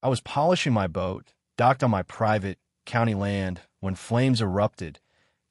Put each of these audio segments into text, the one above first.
I was polishing my boat, docked on my private county land, when flames erupted.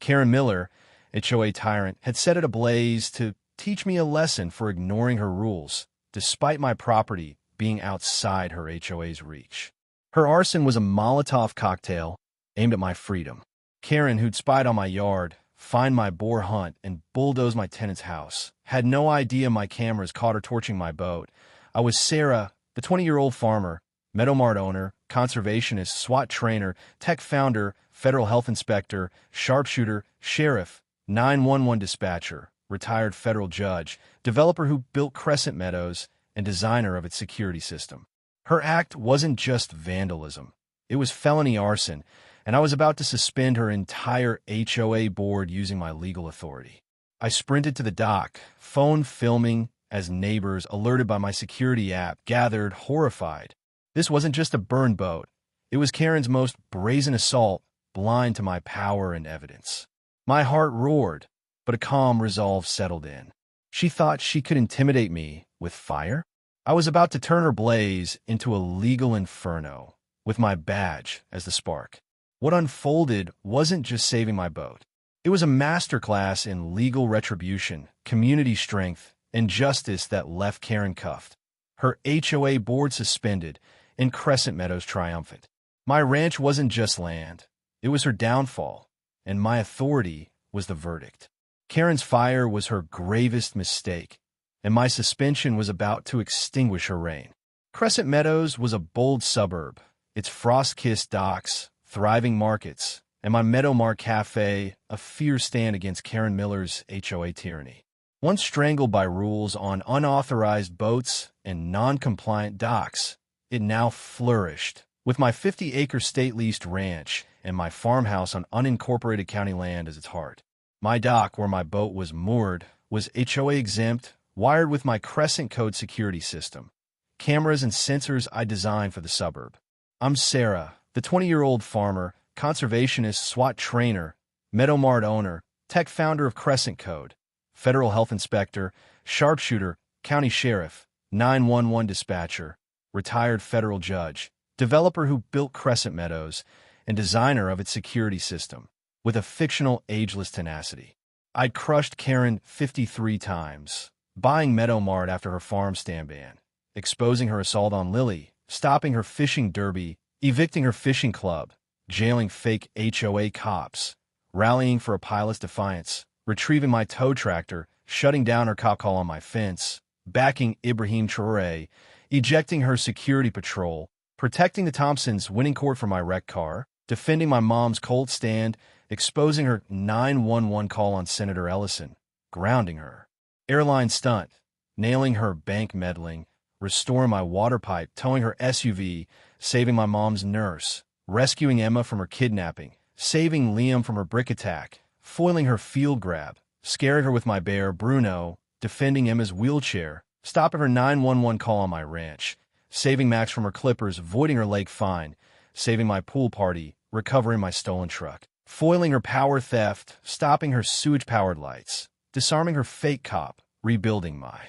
Karen Miller, HOA tyrant, had set it ablaze to teach me a lesson for ignoring her rules, despite my property being outside her HOA's reach. Her arson was a Molotov cocktail aimed at my freedom. Karen, who'd spied on my yard, find my boar hunt, and bulldoze my tenant's house, had no idea my cameras caught her torching my boat. I was Sarah, the 20-year-old farmer, Meadow Mart owner, conservationist, SWAT trainer, tech founder, federal health inspector, sharpshooter, sheriff, 911 dispatcher, retired federal judge, developer who built Crescent Meadows, and designer of its security system. Her act wasn't just vandalism. It was felony arson, and I was about to suspend her entire HOA board using my legal authority. I sprinted to the dock, phone filming, as neighbors, alerted by my security app, gathered, horrified. This wasn't just a burned boat. It was Karen's most brazen assault, blind to my power and evidence. My heart roared, but a calm resolve settled in. She thought she could intimidate me with fire? I was about to turn her blaze into a legal inferno, with my badge as the spark. What unfolded wasn't just saving my boat. It was a masterclass in legal retribution, community strength, and justice that left Karen cuffed, her HOA board suspended, and Crescent Meadows triumphant. My ranch wasn't just land. It was her downfall, and my authority was the verdict. Karen's fire was her gravest mistake, and my suspension was about to extinguish her reign. Crescent Meadows was a bold suburb, its frost-kissed docks, thriving markets, and my Meadow Mart Cafe, a fierce stand against Karen Miller's HOA tyranny. Once strangled by rules on unauthorized boats and non-compliant docks, it now flourished, with my 50-acre state-leased ranch and my farmhouse on unincorporated county land as its heart. My dock, where my boat was moored, was HOA exempt, wired with my Crescent Code security system, cameras and sensors I designed for the suburb. I'm Sarah, the 20-year-old farmer, conservationist, SWAT trainer, Meadow Mart owner, tech founder of Crescent Code, federal health inspector, sharpshooter, county sheriff, 911 dispatcher, retired federal judge, developer who built Crescent Meadows, and designer of its security system, with a fictional ageless tenacity. I'd crushed Karen 53 times, buying Meadow Mart after her farm stand ban, exposing her assault on Lily, stopping her fishing derby, evicting her fishing club, jailing fake HOA cops, rallying for a pilot's defiance, retrieving my tow tractor, shutting down her cop call on my fence, backing Ibrahim Traore, ejecting her security patrol, protecting the Thompsons, winning court for my wrecked car, defending my mom's cold stand, exposing her 911 call on Senator Ellison, grounding her, airline stunt, nailing her bank meddling, restoring my water pipe, towing her SUV, saving my mom's nurse, rescuing Emma from her kidnapping, saving Liam from her brick attack, foiling her field grab, scaring her with my bear, Bruno, defending Emma's wheelchair, stopping her 911 call on my ranch, saving Max from her clippers, voiding her lake fine, saving my pool party, recovering my stolen truck, foiling her power theft, stopping her sewage-powered lights, disarming her fake cop, rebuilding my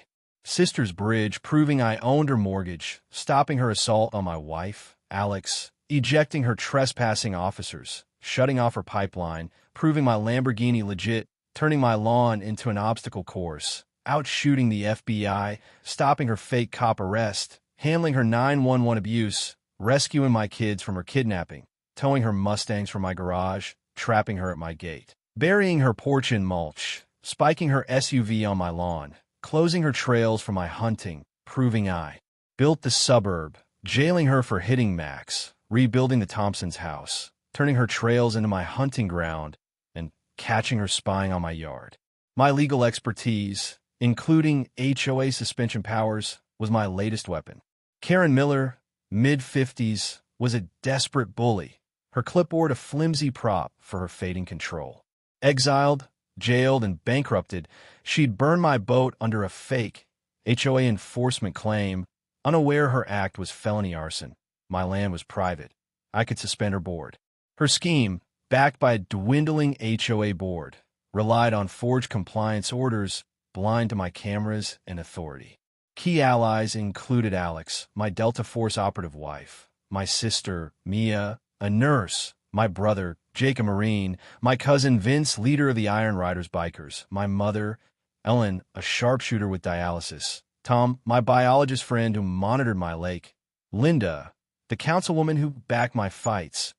sister's bridge, proving I owned her mortgage, stopping her assault on my wife, Alex, ejecting her trespassing officers, shutting off her pipeline, proving my Lamborghini legit, turning my lawn into an obstacle course, outshooting the FBI, stopping her fake cop arrest, handling her 911 abuse, rescuing my kids from her kidnapping, towing her Mustangs from my garage, trapping her at my gate, burying her porch in mulch, spiking her SUV on my lawn, closing her trails for my hunting, proving I built the suburb, jailing her for hitting Max, rebuilding the Thompsons' house, turning her trails into my hunting ground, and catching her spying on my yard. My legal expertise, including HOA suspension powers, was my latest weapon. Karen Miller, mid-50s, was a desperate bully, her clipboard a flimsy prop for her fading control. Exiled, jailed, and bankrupted, she'd burned my boat under a fake HOA enforcement claim, unaware her act was felony arson. My land was private. I could suspend her board. Her scheme, backed by a dwindling HOA board, relied on forged compliance orders, blind to my cameras and authority. Key allies included Alex, my Delta Force operative wife, my sister, Mia, a nurse, my brother, Jake a Marine, my cousin Vince, leader of the Iron Riders bikers, my mother, Ellen, a sharpshooter with dialysis, Tom, my biologist friend who monitored my lake, Linda, the councilwoman who backed my fights,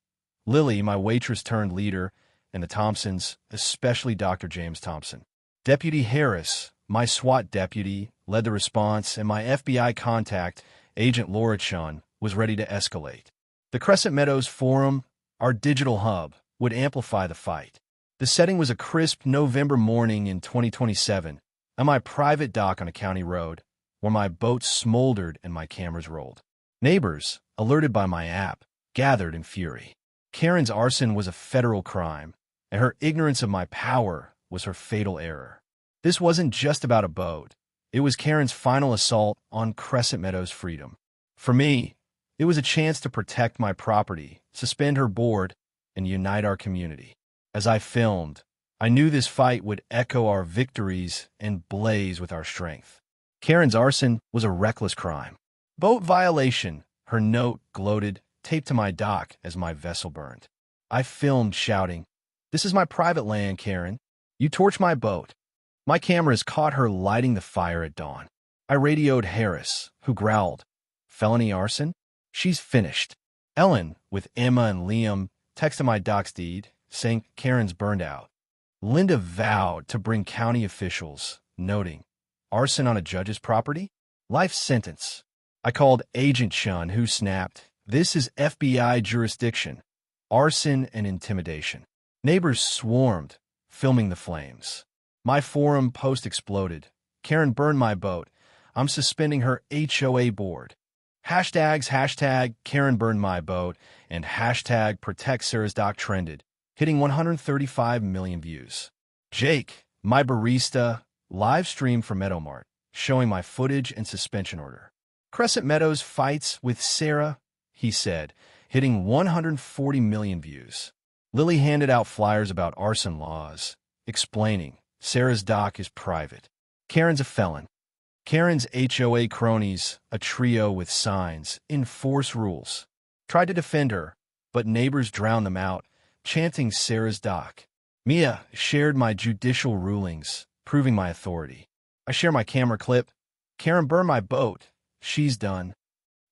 Lily, my waitress turned leader, and the Thompsons, especially Dr. James Thompson. Deputy Harris, my SWAT deputy, led the response, and my FBI contact, Agent Laura Chun, was ready to escalate. The Crescent Meadows Forum, our digital hub, would amplify the fight. The setting was a crisp November morning in 2027, on my private dock on a county road, where my boat smoldered and my cameras rolled. Neighbors, alerted by my app, gathered in fury. Karen's arson was a federal crime, and her ignorance of my power was her fatal error. This wasn't just about a boat. It was Karen's final assault on Crescent Meadows' freedom. For me, it was a chance to protect my property, suspend her board, and unite our community. As I filmed, I knew this fight would echo our victories and blaze with our strength. Karen's arson was a reckless crime. Boat violation, her note gloated, taped to my dock as my vessel burned. I filmed shouting, "This is my private land, Karen. You torch my boat." My cameras caught her lighting the fire at dawn. I radioed Harris, who growled, "Felony arson? She's finished." Ellen, with Emma and Liam, texted my docs deed, saying Karen's burned out. Linda vowed to bring county officials, noting, "Arson on a judge's property? Life sentence." I called Agent Chun, who snapped, "This is FBI jurisdiction. Arson and intimidation." Neighbors swarmed, filming the flames. My forum post exploded. "Karen burned my boat. I'm suspending her HOA board." Hashtags Karen burned my boat and hashtag protect Sarah's dock trended, hitting 135 million views. Jake, my barista, live streamed from Meadowmart, showing my footage and suspension order. Crescent Meadows fights with Sarah, he said, hitting 140 million views. Lily handed out flyers about arson laws, explaining Sarah's dock is private. Karen's a felon. Karen's HOA cronies, a trio with signs, enforce rules. Tried to defend her, but neighbors drowned them out, chanting Sarah's dock. Mia shared my judicial rulings, proving my authority. I share my camera clip. "Karen burned my boat. She's done."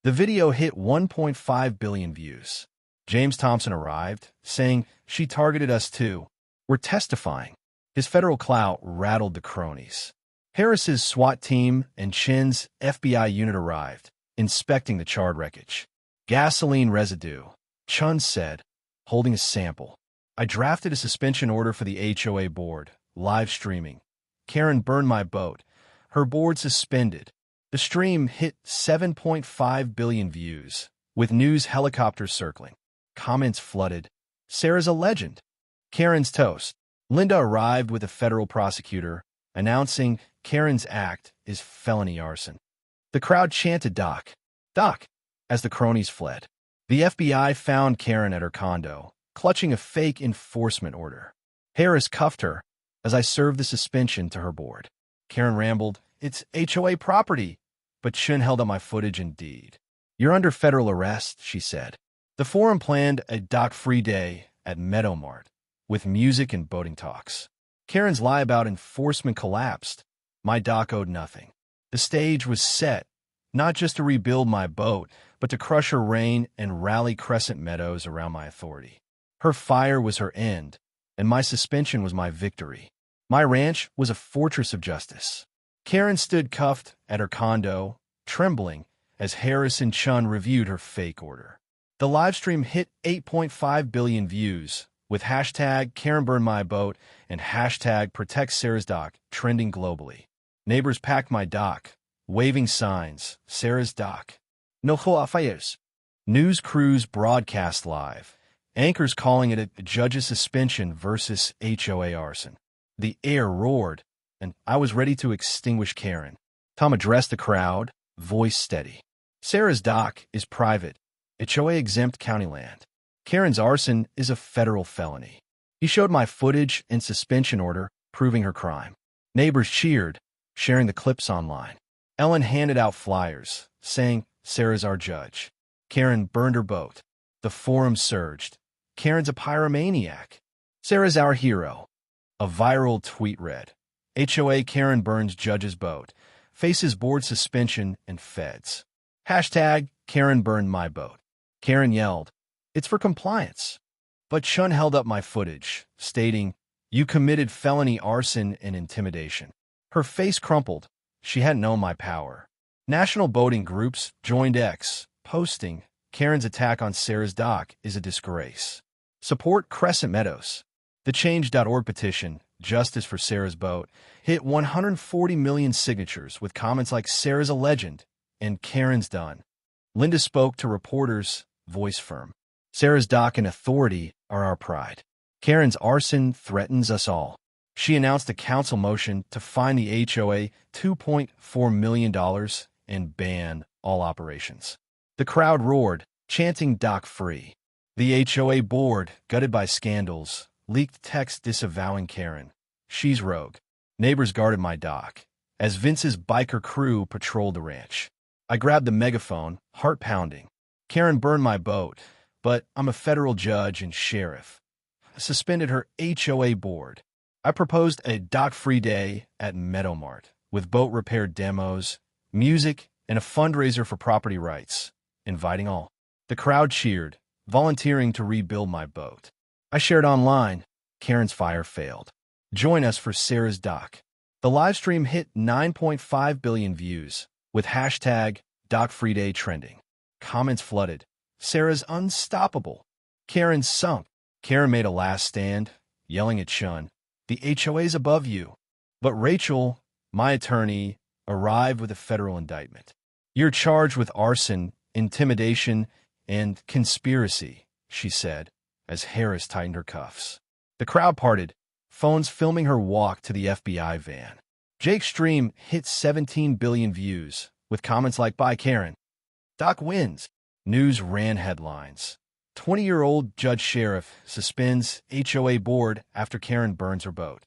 The video hit 1.5 billion views. James Thompson arrived, saying, "She targeted us too. We're testifying." His federal clout rattled the cronies. Harris's SWAT team and Chin's FBI unit arrived, inspecting the charred wreckage. "Gasoline residue," Chun said, holding a sample. I drafted a suspension order for the HOA board, live streaming. "Karen burned my boat. Her board suspended." The stream hit 7.5 billion views, with news helicopters circling. Comments flooded. "Sarah's a legend." Karen's toast. Linda arrived with a federal prosecutor, announcing Karen's act is felony arson. The crowd chanted "Doc, Doc," as the cronies fled. The FBI found Karen at her condo, clutching a fake enforcement order. Harris cuffed her as I served the suspension to her board. Karen rambled, "It's HOA property," but Chun held up my footage and deed. "You're under federal arrest," she said. The forum planned a dock-free day at Meadowmart, with music and boating talks. Karen's lie about enforcement collapsed. My dock owed nothing. The stage was set, not just to rebuild my boat, but to crush her reign and rally Crescent Meadows around my authority. Her fire was her end, and my suspension was my victory. My ranch was a fortress of justice. Karen stood cuffed at her condo, trembling, as Harris and Chun reviewed her fake order. The livestream hit 8.5 billion views, with hashtag Karen burned my boat and hashtag protect Sarah's dock trending globally. Neighbors packed my dock, waving signs, "Sarah's dock. No HOA fires." News crews broadcast live, anchors calling it a judge's suspension versus HOA arson. The air roared, and I was ready to extinguish Karen. Tom addressed the crowd, voice steady. "Sarah's dock is private, HOA-exempt county land. Karen's arson is a federal felony." He showed my footage and suspension order, proving her crime. Neighbors cheered, sharing the clips online. Ellen handed out flyers, saying, "Sarah's our judge." Karen burned her boat. The forum surged. Karen's a pyromaniac. Sarah's our hero. A viral tweet read, HOA Karen burns judge's boat. Faces board suspension and feds. Hashtag Karen burned my boat. Karen yelled, it's for compliance. But Chun held up my footage, stating, you committed felony arson and intimidation. Her face crumpled. She hadn't known my power. National boating groups joined X, posting, Karen's attack on Sarah's dock is a disgrace. Support Crescent Meadows. The Change.org petition, Justice for Sarah's Boat, hit 140 million signatures with comments like Sarah's a legend and Karen's done. Linda spoke to reporters, voice firm. Sarah's dock and authority are our pride. Karen's arson threatens us all. She announced a council motion to fine the HOA $2.4 million and ban all operations. The crowd roared, chanting dock free. The HOA board, gutted by scandals, leaked text disavowing Karen. She's rogue. Neighbors guarded my dock as Vince's biker crew patrolled the ranch. I grabbed the megaphone, heart pounding. Karen burned my boat, but I'm a federal judge and sheriff. I suspended her HOA board. I proposed a dock-free day at Meadowmart with boat repair demos, music, and a fundraiser for property rights, inviting all. The crowd cheered, volunteering to rebuild my boat. I shared online. Karen's fire failed. Join us for Sarah's dock. The livestream hit 9.5 billion views, with hashtag DockFreeDay trending. Comments flooded. Sarah's unstoppable. Karen sunk. Karen made a last stand, yelling at Chun, the HOA's above you. But Rachel, my attorney, arrived with a federal indictment. You're charged with arson, intimidation, and conspiracy, she said, as Harris tightened her cuffs. The crowd parted, phones filming her walk to the FBI van. Jake's stream hit 17 billion views, with comments like, bye Karen. Doc wins. News ran headlines. 20-year-old judge sheriff suspends HOA board after Karen burns her boat.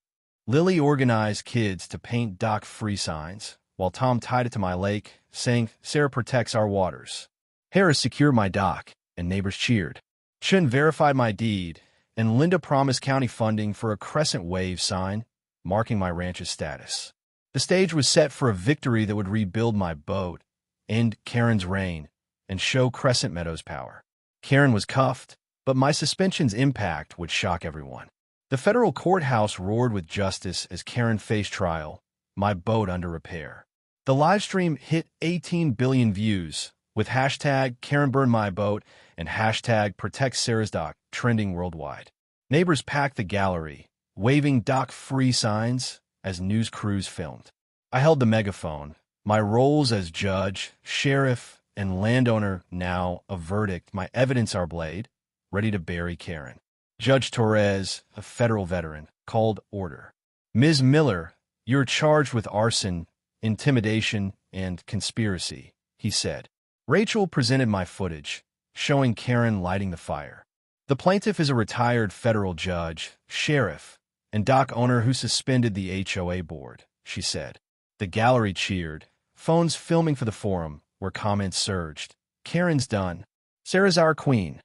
Lily organized kids to paint dock-free signs, while Tom tied it to my lake, saying, Sarah protects our waters. Harris secured my dock, and neighbors cheered. Chun verified my deed, and Linda promised county funding for a crescent wave sign, marking my ranch's status. The stage was set for a victory that would rebuild my boat, end Karen's reign, and show Crescent Meadows' power. Karen was cuffed, but my suspension's impact would shock everyone. The federal courthouse roared with justice as Karen faced trial, my boat under repair. The livestream hit 18 billion views, with hashtag Karen burned my boat and hashtag protect Sarah's dock trending worldwide. Neighbors packed the gallery, waving dock-free signs as news crews filmed. I held the megaphone, my roles as judge, sheriff, and landowner now a verdict, my evidence our blade, ready to bury Karen. Judge Torres, a federal veteran, called order. Ms. Miller, you're charged with arson, intimidation, and conspiracy, he said. Rachel presented my footage, showing Karen lighting the fire. The plaintiff is a retired federal judge, sheriff, and dock owner who suspended the HOA board, she said. The gallery cheered, phones filming for the forum, where comments surged. Karen's done. Sarah's our queen.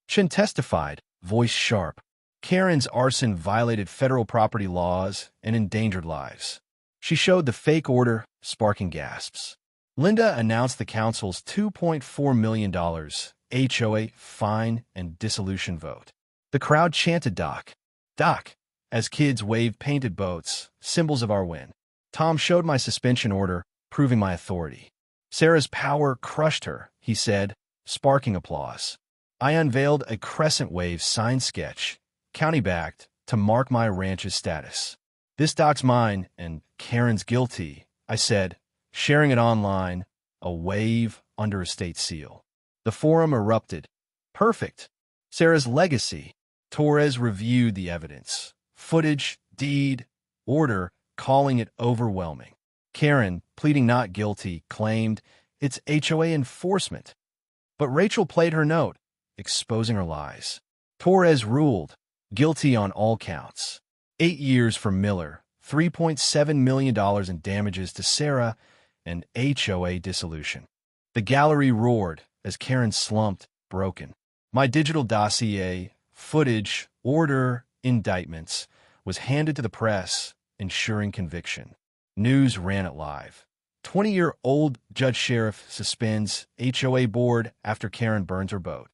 Chun testified, voice sharp. Karen's arson violated federal property laws and endangered lives. She showed the fake order, sparking gasps. Linda announced the council's $2.4 million HOA fine and dissolution vote. The crowd chanted Doc, Doc, as kids waved painted boats, symbols of our win. Tom showed my suspension order, proving my authority. Sarah's power crushed her, he said, sparking applause. I unveiled a crescent wave sign sketch, county-backed, to mark my ranch's status. This dock's mine, and Karen's guilty, I said, sharing it online, a wave under a state seal. The forum erupted. Perfect. Sarah's legacy. Torres reviewed the evidence. Footage, deed, order, calling it overwhelming. Karen, pleading not guilty, claimed it's HOA enforcement. But Rachel played her note, exposing her lies. Torres ruled, guilty on all counts. 8 years for Miller, $3.7 million in damages to Sarah, and HOA dissolution. The gallery roared as Karen slumped, broken. My digital dossier, footage, order, indictments was handed to the press, ensuring conviction. News ran it live. 20-year-old judge sheriff suspends HOA board after Karen burns her boat.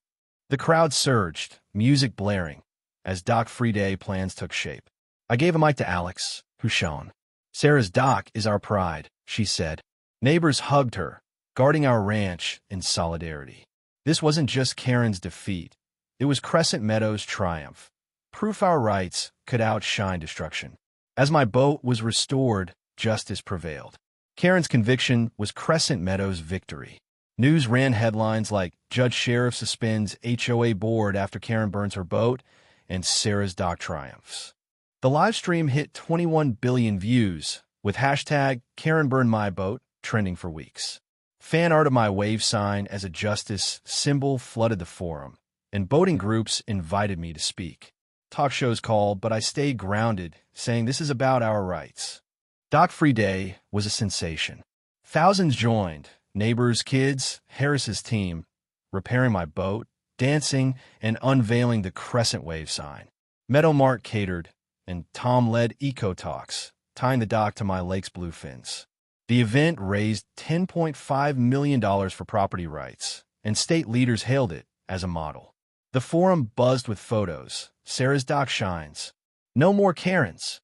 The crowd surged, music blaring, as Doc Free Day plans took shape. I gave a mic to Alex, who shone. Sarah's dock is our pride, she said. Neighbors hugged her, guarding our ranch in solidarity. This wasn't just Karen's defeat. It was Crescent Meadows' triumph. Proof our rights could outshine destruction. As my boat was restored, justice prevailed. Karen's conviction was Crescent Meadows' victory. News ran headlines like Judge Sheriff suspends HOA board after Karen burns her boat, and Sarah's dock triumphs. The live stream hit 21 billion views, with hashtag Karen Burned My Boat trending for weeks. Fan art of my wave sign as a justice symbol flooded the forum, and boating groups invited me to speak. Talk shows called, but I stayed grounded, saying this is about our rights. Doc Free Day was a sensation. Thousands joined, neighbors, kids, Harris's team, repairing my boat, dancing, and unveiling the Crescent Wave sign. Meadow Mart catered, and Tom led eco talks, tying the dock to my lake's bluefins. The event raised $10.5 million for property rights, and state leaders hailed it as a model. The forum buzzed with photos. Sarah's dock shines. No more Karens.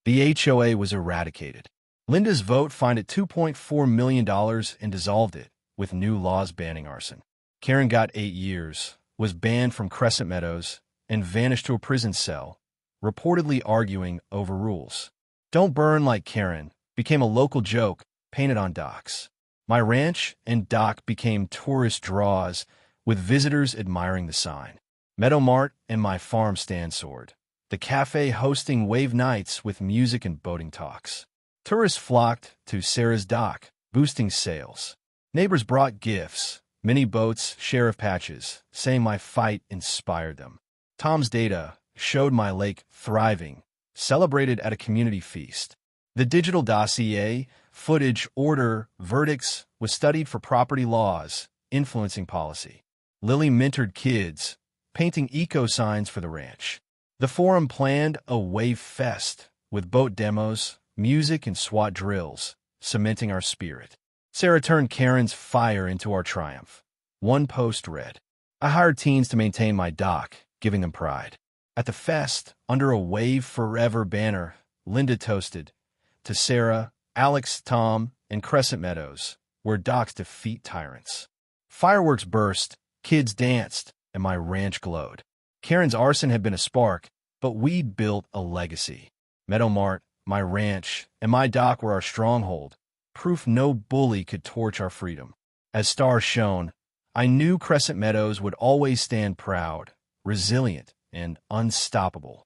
The HOA was eradicated. Linda's vote fined it $2.4 million and dissolved it, with new laws banning arson. Karen got 8 years, was banned from Crescent Meadows, and vanished to a prison cell, reportedly arguing over rules. Don't burn like Karen became a local joke painted on docks. My ranch and dock became tourist draws, with visitors admiring the sign. Meadow Mart and my farm stand soared, the cafe hosting wave nights with music and boating talks. Tourists flocked to Sarah's dock, boosting sales. Neighbors brought gifts, mini boats, sheriff patches, saying my fight inspired them. Tom's data showed my lake thriving, celebrated at a community feast. The digital dossier, footage, order, verdicts was studied for property laws, influencing policy. Lily mentored kids, painting eco signs for the ranch. The forum planned a wave fest with boat demos, music, and SWAT drills, cementing our spirit. Sarah turned Karen's fire into our triumph. One post read, I hired teens to maintain my dock, giving them pride. At the fest, under a Wave Forever banner, Linda toasted, to Sarah, Alex, Tom, and Crescent Meadows, where docks defeat tyrants. Fireworks burst, kids danced, and my ranch glowed. Karen's arson had been a spark, but we'd built a legacy. Meadow Mart, my ranch, and my dock were our stronghold, proof no bully could torch our freedom. As stars shone, I knew Crescent Meadows would always stand proud, resilient, and unstoppable.